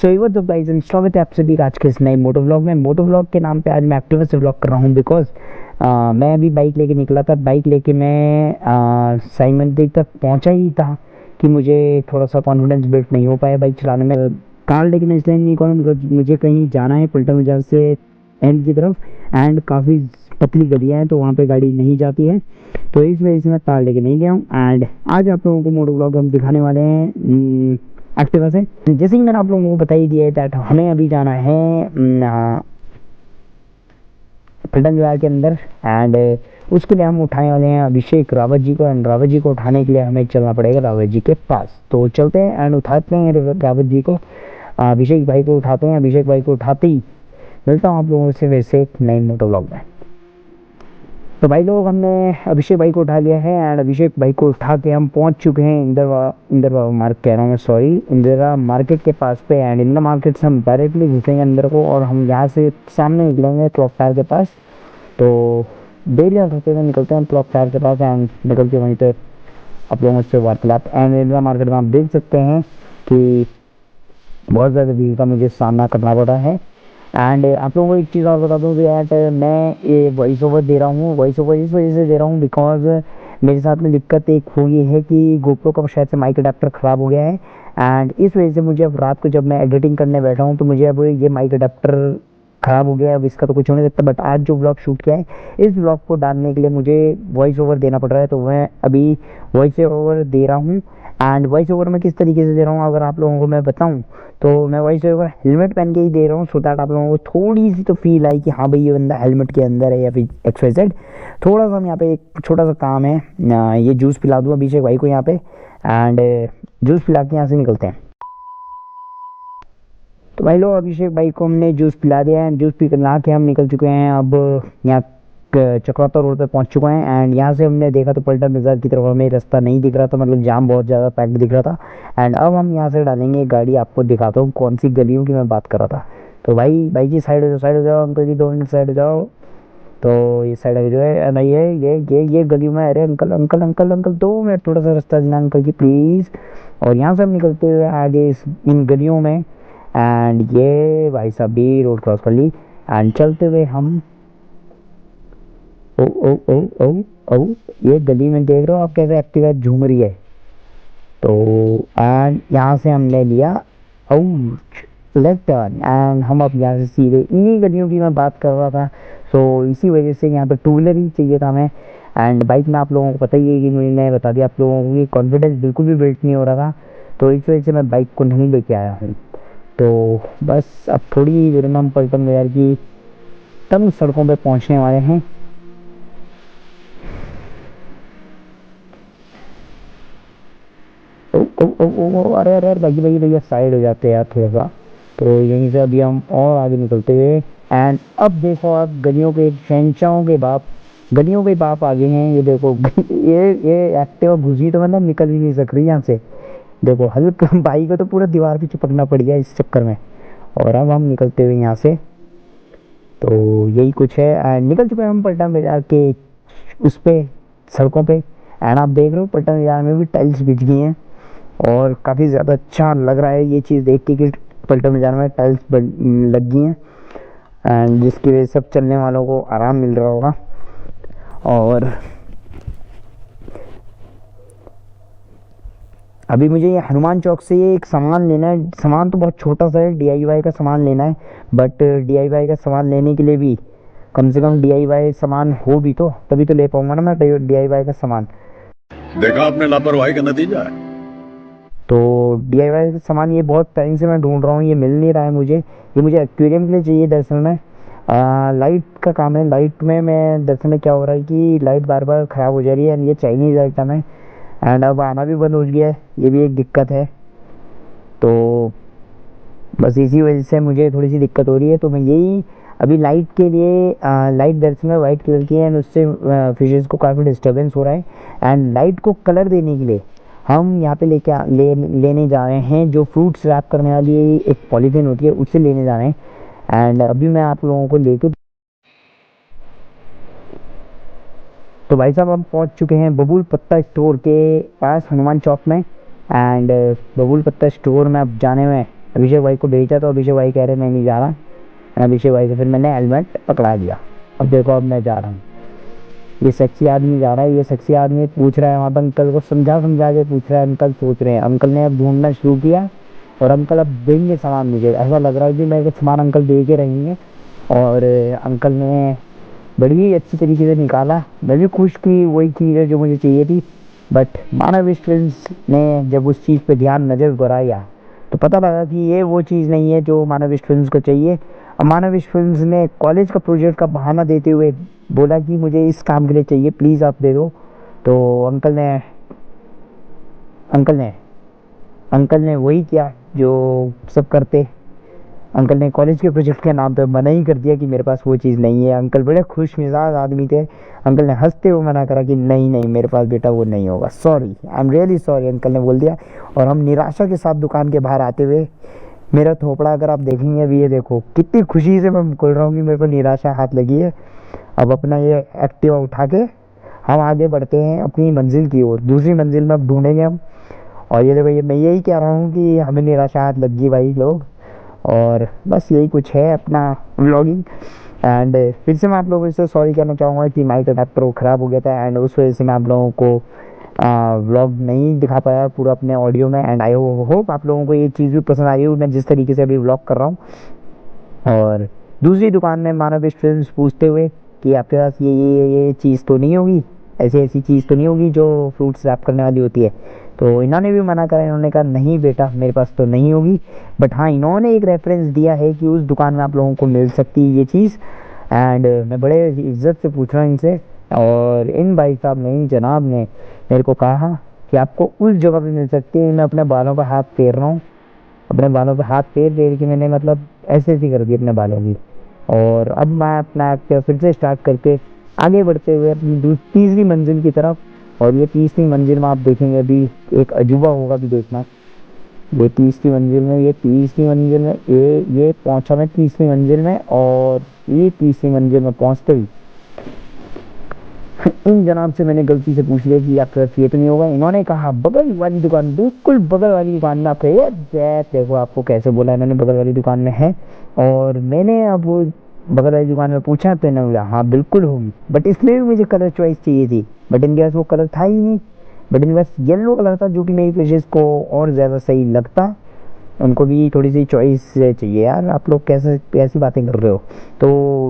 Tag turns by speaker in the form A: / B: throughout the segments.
A: सो एक बार तो गाइस स्वागत है आप सभी का आज के इस नए मोटो व्लॉग में। मोटो व्लॉग के नाम पे आज मैं एक्टिवा से व्लॉग कर रहा हूँ बिकॉज मैं अभी बाइक लेके निकला था। बाइक लेके मैं साई मंदिर तक पहुँचा ही था कि मुझे थोड़ा सा कॉन्फिडेंस बिल्ड नहीं हो पाया बाइक चलाने में। कार लेकिन इसलिए नहीं करूँ बिकॉज मुझे कहीं जाना है पलटन बाजार से एंड की तरफ, एंड काफ़ी पतली गलियाँ हैं तो वहाँ पे गाड़ी नहीं जाती है, तो इस वजह से मैं कार लेके नहीं गया हूँ। एंड आज आप लोगों को मोटो व्लॉग हम दिखाने वाले हैं एक्टिवा से। जैसे कि मैंने आप लोगों को बता ही दिया है दैट हमें अभी जाना है पलटन बाजार के अंदर, एंड उसके लिए हम उठाने वाले हैं अभिषेक रावत जी को। एंड रावत जी को उठाने के लिए हमें चलना पड़ेगा रावत जी के पास। तो चलते हैं एंड उठाते हैं रावत जी को, अभिषेक भाई को उठाते हैं। अभिषेक भाई को उठाते ही मिलता हूँ आप लोगों से वैसे एक नए मोटो व्लॉग में। तो भाई लोग हमने अभिषेक भाई को उठा लिया है एंड अभिषेक भाई को उठा के हम पहुंच चुके हैं इंदिरा मार्केट कह रहा हूँ मैं, सॉरी, इंदिरा मार्केट के पास पे। एंड इंदिरा मार्केट से हम डायरेक्टली घुसेंगे अंदर को और हम यहाँ से सामने निकलेंगे क्लॉक टावर के पास। तो डेली होते हुए निकलते हैं क्लॉक टावर के पास एंड निकल के वहीं पर आप लोगों से वार्तालाप। एंड इंदिरा मार्केट में आप देख सकते हैं कि बहुत ज़्यादा भीड़ का मुझे सामना करना पड़ा है। एंड आप लोगों को एक चीज़ और बता दूँ कि यार मैं ये वॉइस ओवर दे रहा हूँ, वॉइस ओवर इस वजह से दे रहा हूँ बिकॉज मेरे साथ में दिक्कत एक हुई है कि गोप्रो का शायद से माइक अडेप्टर ख़राब हो गया है। एंड इस वजह से मुझे अब रात को जब मैं एडिटिंग करने बैठा हूँ तो मुझे अब ये माइक अडेप्टर ख़राब हो गया। अब इसका तो कुछ होने सकता, बट आज जो ब्लॉग शूट किया है इस ब्लॉग को डालने के लिए मुझे वॉइस ओवर देना पड़ रहा है, तो मैं अभी वॉइस ओवर दे रहा हूँ। एंड वॉइस ओवर मैं किस तरीके से दे रहा हूँ अगर आप लोगों को मैं बताऊँ तो मैं वॉइस ओवर हेलमेट पहन के ही दे रहा हूँ, सो दैट आप लोगों को थोड़ी सी तो फील आई कि हाँ भाई ये बंदा हेलमेट के अंदर है या फिर XYZ। थोड़ा सा हम यहाँ पे एक छोटा सा काम है, ये जूस पिला दूँ अभिषेक भाई को यहाँ पे, एंड जूस पिला के यहाँ से निकलते हैं। तो भाई लोग अभिषेक भाई को हमने जूस पिला दिया है, जूस पिला के हम निकल चुके हैं। अब यहाँ चक्रौता रोड पे पहुंच चुके हैं एंड यहाँ से हमने देखा तो पलटन बाजार की तरफ हमें रास्ता नहीं दिख रहा था, मतलब जाम बहुत ज़्यादा पैक्ड दिख रहा था। एंड अब हम यहाँ से डालेंगे गाड़ी, आपको दिखाता हूँ कौन सी गलियों की मैं बात कर रहा था। तो भाई जी साइड हो जाओ, साइड हो जाओ अंकल जी, 2 मिनट साइड हो जाओ। तो ये साइड जो है नहीं है, ये गलियों में, अरे uncle uncle uncle uncle 2 minute थोड़ा सा रास्ता देना अंकल जी प्लीज़। और यहाँ से हम निकलते हुए आगे इन गलियों में, एंड ये भाई साहब भी रोड क्रॉस कर ली एंड चलते हुए हम ओ ओ ओ ओ ओ ये गली में देख रहे हो आप कैसे एक्टिवा झूम रही है। तो एंड यहाँ से हमने लिया लेफ्ट टर्न एंड हम अब यहाँ से सीधे इन्हीं गलियों की मैं बात कर रहा था। सो इसी वजह से यहाँ पे टू व्हीलर ही चाहिए था हमें। एंड बाइक में आप लोगों को पता ही है कि मैंने बता दिया आप लोगों को कि कॉन्फिडेंस बिल्कुल भी बिल्ड नहीं हो रहा था, तो इस वजह से मैं बाइक को नहीं लेके आया हूँ। तो बस अब थोड़ी ही देर में हम पलटन बाजार की तंग सड़कों पे पहुंचने वाले हैं। ओ ओ ओ ओ ओ, अरे अरे अरे भाई भैया साइड हो जाते हैं यार थोड़ा सा। तो यहीं से अभी हम और आगे निकलते हुए, एंड अब देखो आप गलियों के शहंशाहों के बाप, गलियों के बाप आगे हैं ये देखो। ये एक्टिवा घुसी तो मतलब निकल ही नहीं सक रही यहाँ से। देखो हल्का भाई को तो पूरा दीवार पे चिपकना पड़ गया इस चक्कर में। और अब हम निकलते हुए यहाँ से, तो यही कुछ है एंड निकल चुके हैं हम पलटन बाजार के उस पे सड़कों पे। एंड आप देख रहे हो पलटन बाजार में भी टाइल्स बिछ गई हैं और काफ़ी ज़्यादा अच्छा लग रहा है ये चीज़ देख के कि पलटन बाजार में टाइल्स लग गई हैं, एंड जिसकी वजह से सब चलने वालों को आराम मिल रहा होगा। और अभी मुझे ये हनुमान चौक से ये एक सामान लेना है। सामान तो बहुत छोटा सा है, DIY का सामान लेना है, बट DIY का सामान लेने के लिए भी कम से कम DIY सामान हो भी तो तभी तो ले पाऊंगा ना मैं DIY का सामान।
B: देखा आपने लापरवाही का नतीजा है।
A: तो DIY का सामान ये बहुत टाइम से मैं ढूंढ रहा हूँ, ये मिल नहीं रहा है मुझे। ये मुझे एक्वेरियम के लिए चाहिए दरअसल में। लाइट का काम है, लाइट में मैं दरअसल में क्या हो रहा है कि लाइट बार बार ख़राब हो जा रही है एंड ये चाइनीज़ आइटम है एंड अब आना भी बंद हो गया है, ये भी एक दिक्कत है। तो बस इसी वजह से मुझे थोड़ी सी दिक्कत हो रही है। तो मैं यही अभी लाइट के लिए, लाइट दरअसल में वाइट कलर की है एंड उससे फिशेज़ को काफ़ी डिस्टर्बेंस हो रहा है। एंड लाइट को कलर देने के लिए हम यहाँ पे लेने जा रहे हैं जो फ्रूट्स रैप करने वाली एक पॉलीथीन होती है, उससे लेने जा रहे हैं। एंड अभी मैं आप लोगों को लेके, तो भाई साहब हम पहुँच चुके हैं बबूल पत्ता स्टोर के पास हनुमान चौक में। एंड बबूल पत्ता स्टोर में अब जाने में अभिषेक भाई को भेजा तो अभिषेक भाई कह रहे मैं नहीं जा रहा। अभिषेक भाई से फिर मैंने हेलमेट पकड़ा दिया। अब देखो अब मैं जा रहा हूँ। ये सेक्सी आदमी जा रहा है, ये सेक्सी आदमी पूछ रहा है वहाँ पर अंकल को समझा समझा के पूछ रहा है। अंकल सोच रहे हैं, अंकल ने अब ढूंढना शुरू किया और अंकल अब देंगे सामान मुझे। ऐसा लग रहा है कि मेरे को सामान अंकल दे के रहेंगे। और अंकल ने बड़ी अच्छी तरीके से निकाला। मैं भी खुश की, वही चीज़ है जो मुझे चाहिए थी। बट मानव विश्वविद्यालय ने जब उस चीज़ पे ध्यान नज़र गराया तो पता लगा कि ये वो चीज़ नहीं है जो मानव विश्वविद्यालय को चाहिए। अब मानव विश्वविद्यालय ने कॉलेज का प्रोजेक्ट का बहाना देते हुए बोला कि मुझे इस काम के लिए चाहिए, प्लीज़ आप दे दो। तो अंकल ने वही किया जो सब करते। अंकल ने कॉलेज के प्रोजेक्ट के नाम पे मना ही कर दिया कि मेरे पास वो चीज़ नहीं है। अंकल बड़े खुश मिजाज आदमी थे। अंकल ने हंसते हुए मना करा कि नहीं नहीं मेरे पास बेटा वो नहीं होगा, sorry, I am really sorry, uncle ने बोल दिया। और हम निराशा के साथ दुकान के बाहर आते हुए, मेरा थोपड़ा अगर आप देखेंगे अभी, ये देखो कितनी खुशी से मैं बोल रहा हूँ कि मेरे को निराशा हाथ लगी है। अब अपना ये एक्टिवा उठा के हम आगे बढ़ते हैं अपनी मंजिल की ओर। दूसरी मंजिल में अब ढूंढेंगे हम। और ये देखो, ये मैं यही कह रहा हूँ कि हमें निराशा हाथ लग गई भाई लोग। और बस यही कुछ है अपना व्लॉगिंग। एंड फिर से मैं आप लोगों से सॉरी कहना चाहूँगा कि माइक अडेप्टर ख़राब हो गया था एंड उस वजह से मैं आप लोगों को व्लॉग नहीं दिखा पाया पूरा अपने ऑडियो में। एंड आई होप आप लोगों को ये चीज़ भी पसंद आई हो, मैं जिस तरीके से अभी व्लॉग कर रहा हूँ। और दूसरी दुकान में मानव विश्वविद्यालय पूछते हुए कि आपके पास ये चीज़ तो नहीं होगी, ऐसी चीज़ तो नहीं होगी जो फ्रूट्स रैप करने वाली होती है। तो इन्होंने भी मना करा, इन्होंने कहा नहीं बेटा मेरे पास तो नहीं होगी। बट हाँ, इन्होंने एक रेफरेंस दिया है कि उस दुकान में आप लोगों को मिल सकती है ये चीज़। एंड मैं बड़े इज्जत से पूछ रहा हूँ इनसे, और इन भाई साहब ने, इन जनाब ने मेरे को कहा कि आपको उस जगह पे मिल सकती है। मैं अपने बालों पर हाथ फेर रहा हूँ, अपने बालों पे हाथ फेर के मैंने मतलब ऐसे कर दी अपने बालों की। और अब मैं अपना एक्टिवा फिर से स्टार्ट करके आगे बढ़ते हुए अपनी तीसरी मंजिल की तरफ। और ये तीसरी मंजिल में आप देखेंगे अभी एक अजूबा होगा भी देखना। ये तीसरी मंजिल में ये पहुंचा मैं तीसरी मंजिल में। और ये तीसरी मंजिल में पहुंचते ही इन जनाब से मैंने गलती से पूछ लिया कि आपके पास ये तो नहीं होगा। इन्होंने कहा बगल वाली दुकान, बिल्कुल बगल वाली दुकान में आपको ये देखो, आपको कैसे बोला इन्होंने, बगल वाली दुकान में है। और मैंने अब वो बगल वाली दुकान में पूछा तो इन्होंने बोला हाँ बिल्कुल होगी। बट इसमें भी मुझे कलर चॉइस चाहिए थी, बट इनके पास वो कलर था ही नहीं। बट इनके पास येलो कलर था जो कि मेरी फेस को और ज़्यादा सही लगता। उनको भी थोड़ी सी चॉइस चाहिए यार, आप लोग कैसे कैसी बातें कर रहे हो। तो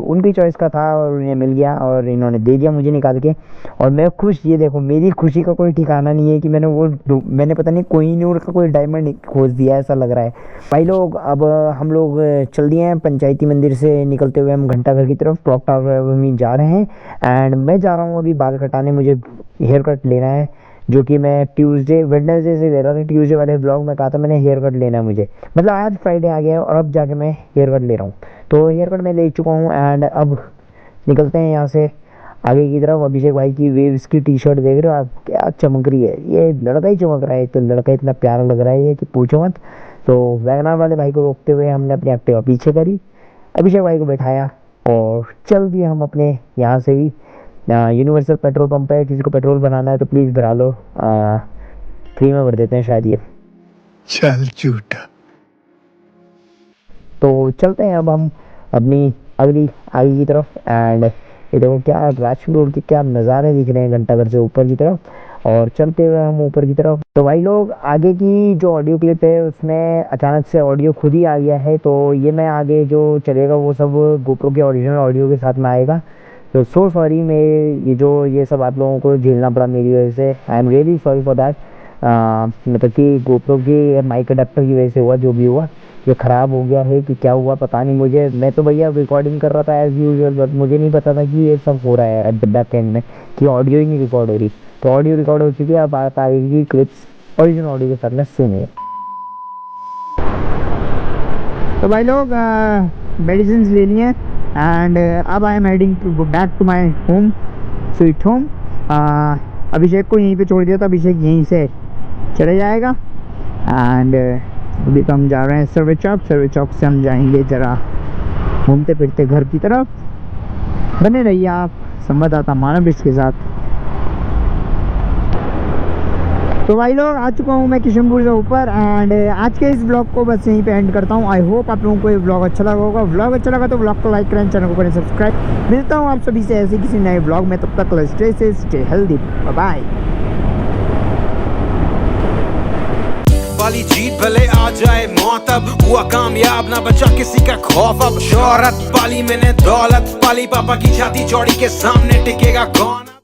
A: उनकी चॉइस का था और उन्हें मिल गया और इन्होंने दे दिया मुझे निकाल के। और मैं खुश, ये देखो मेरी खुशी का कोई ठिकाना नहीं है कि मैंने पता नहीं कोहिनूर का कोई डायमंड खोज दिया ऐसा लग रहा है भाई लोग। अब हम लोग चल दिए हैं पंचायती मंदिर से निकलते हुए, हम घंटाघर की तरफ क्लॉक टावर में जा रहे हैं। एंड मैं जा रहा हूँ अभी बाल कटाने, मुझे हेयर कट लेना है, जो कि मैं वेडनेसडे से ले रहा था। ट्यूसडे वाले ब्लॉग में कहा था मैंने हेयर कट लेना है मुझे, मतलब आज फ्राइडे आ गया है और अब जाके मैं हेयर कट ले रहा हूँ। तो हेयर कट मैं ले चुका हूँ एंड अब निकलते हैं यहाँ से आगे की तरफ। अभिषेक भाई की वेव्स की टी शर्ट देख रहे हो आप, क्या चमक रही है, ये लड़का ही चमक रहा है। तो लड़का इतना प्यारा लग रहा है ये कि पूछो मत। तो वैगनार वाले भाई को रोकते हुए हमने अपनी एक्टिवा पीछे करी, अभिषेक भाई को बैठाया और चल दिए हम अपने यहाँ से भी। यूनिवर्सल पेट्रोल पंप है, किसी को पेट्रोल बनाना है तो प्लीज़ भरा लो, फ्री में भर देते हैं शायद ये।
B: चल झूठा।
A: तो चलते हैं अब हम अपनी अगली आगे की तरफ। एंड ये देखो क्या राजपूत रोड के क्या नज़ारे दिख रहे हैं घंटाघर से ऊपर की तरफ। और चलते हुए हम ऊपर की तरफ, तो भाई लोग आगे की जो ऑडियो क्लिप है उसमें अचानक से ऑडियो खुद ही आ गया है। तो ये मैं आगे जो चलेगा वो सब गोप्रो के ओरिजिनल ऑडियो के साथ में आएगा। तो सो सॉरी, मैं ये सब आप लोगों को झेलना पड़ा मेरी वजह से, I am really sorry for that. मतलब कि गोप्रो की माइक अडेप्टर की वजह से हुआ जो भी हुआ, ये ख़राब हो गया है कि क्या हुआ पता नहीं मुझे। मैं तो भैया रिकॉर्डिंग कर रहा था एज़ यूजुअल, बट मुझे नहीं पता था कि ये सब हो रहा है एट द बैक एंड में, कि ऑडियो ही नहीं रिकॉर्ड हो रही। तो ऑडियो रिकॉर्ड हो चुकी है, अब बात आगे की क्लिप्स ओरिजिनल ऑडियो के साथ में सुनिए। तो भाई लोग मेडिसिन ले लिए एंड अब I am heading to go back to my home, sweet home. Abhishek को यहीं पे छोड़ दिया था, अभिषेक यहीं से चले जाएगा। एंड अभी तो हम जा रहे हैं सर्वे चौक से हम जाएंगे ज़रा घूमते फिरते घर की तरफ। बने रहिए आप संवाददाता मानव के साथ। तो भाई लोग आ चुका हूँ मैं किशनपुर के ऊपर एंड आज के इस ब्लॉग को बस यहीं पे एंड करता हूँ। आई होप आप लोगों को ये ब्लॉग अच्छा लगा होगा। ब्लॉग अच्छा लगा तो ब्लॉग को लाइक करें, चैनल को करें सब्सक्राइब। मिलता हूँ आप सभी से ऐसे किसी नए ब्लॉग में, तब तक stay safe, stay healthy, bye bye.
C: वाली जीत भले आ जाए मौत, अब हुआ कामयाब ना बचा किसी का खौफ। अब शोहरत पाली मैंने दौलत पाली, पापा की छाती चौड़ी के सामने टिकेगा कौन।